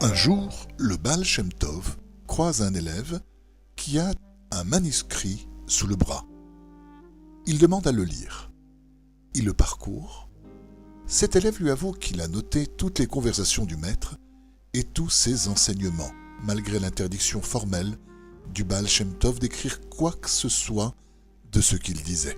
Un jour, le Baal Shem Tov croise un élève qui a un manuscrit sous le bras. Il demande à le lire. Il le parcourt. Cet élève lui avoue qu'il a noté toutes les conversations du maître et tous ses enseignements, malgré l'interdiction formelle du Baal Shem Tov d'écrire quoi que ce soit de ce qu'il disait.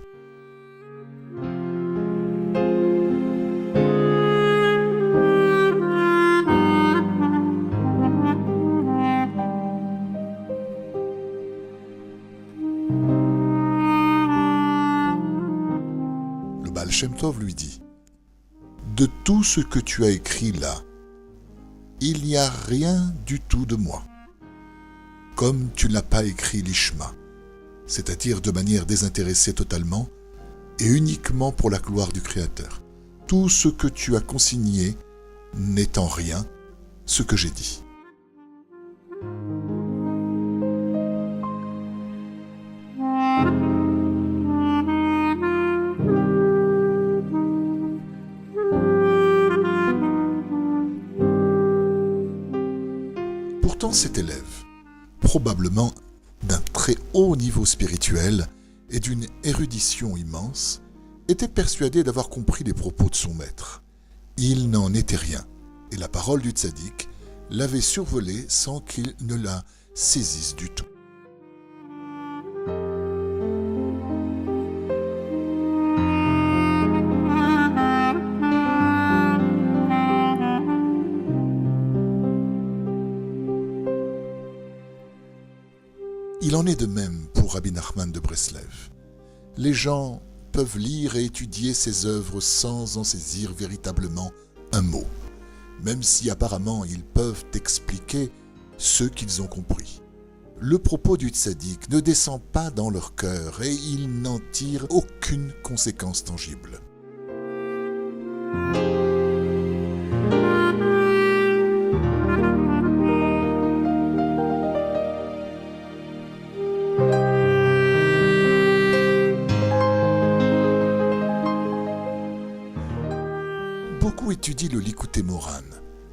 Le Baal Shem Tov lui dit: de tout ce que tu as écrit là, il n'y a rien du tout de moi. Comme tu n'as pas écrit l'Ishma, c'est-à-dire de manière désintéressée totalement et uniquement pour la gloire du Créateur. Tout ce que tu as consigné n'est en rien ce que j'ai dit. Pourtant, cet élève, probablement d'un très haut niveau spirituel et d'une érudition immense, était persuadé d'avoir compris les propos de son maître. Il n'en était rien, et la parole du tzaddik l'avait survolé sans qu'il ne la saisisse du tout. Il en est de même pour Rabbi Nachman de Breslev. Les gens peuvent lire et étudier ses œuvres sans en saisir véritablement un mot, même si apparemment ils peuvent expliquer ce qu'ils ont compris. Le propos du tzaddik ne descend pas dans leur cœur et ils n'en tirent aucune conséquence tangible. Beaucoup étudient le Likutei Moharan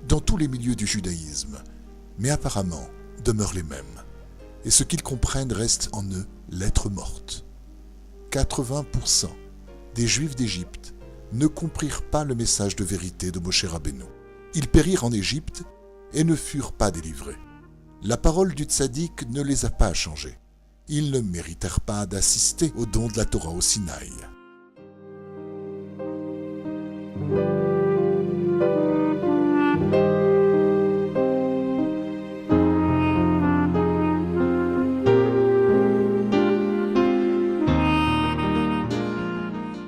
dans tous les milieux du judaïsme, mais apparemment demeurent les mêmes. Et ce qu'ils comprennent reste en eux lettre morte. 80% des Juifs d'Égypte ne comprirent pas le message de vérité de Moshe Rabbeinu. Ils périrent en Égypte et ne furent pas délivrés. La parole du tzaddik ne les a pas changés. Ils ne méritèrent pas d'assister au don de la Torah au Sinaï.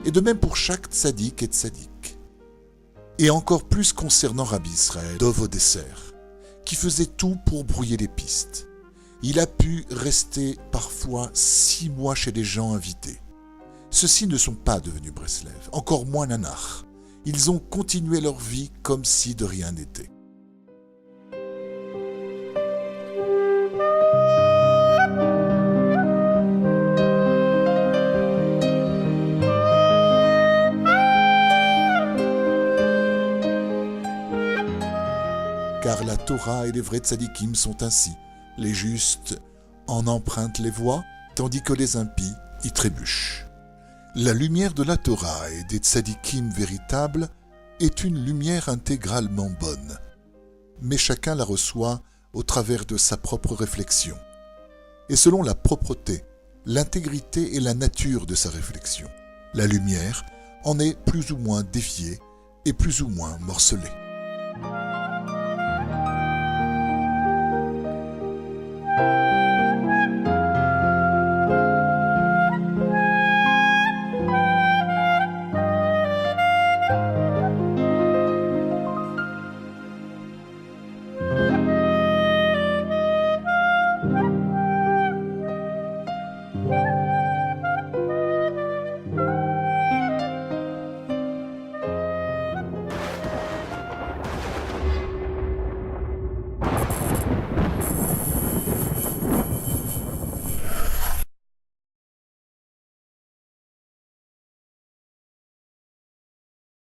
Et de même pour chaque tzaddik et tzaddik. Et encore plus concernant Rabbi Israël Dov Odesser, qui faisait tout pour brouiller les pistes. Il a pu rester parfois 6 mois chez les gens invités. Ceux-ci ne sont pas devenus Breslev, encore moins Nanach. Ils ont continué leur vie comme si de rien n'était. Car la Torah et les vrais tzadikim sont ainsi. Les justes en empruntent les voies, tandis que les impies y trébuchent. La lumière de la Torah et des tzadikim véritables est une lumière intégralement bonne. Mais chacun la reçoit au travers de sa propre réflexion, et selon la propreté, l'intégrité et la nature de sa réflexion. La lumière en est plus ou moins déviée et plus ou moins morcelée.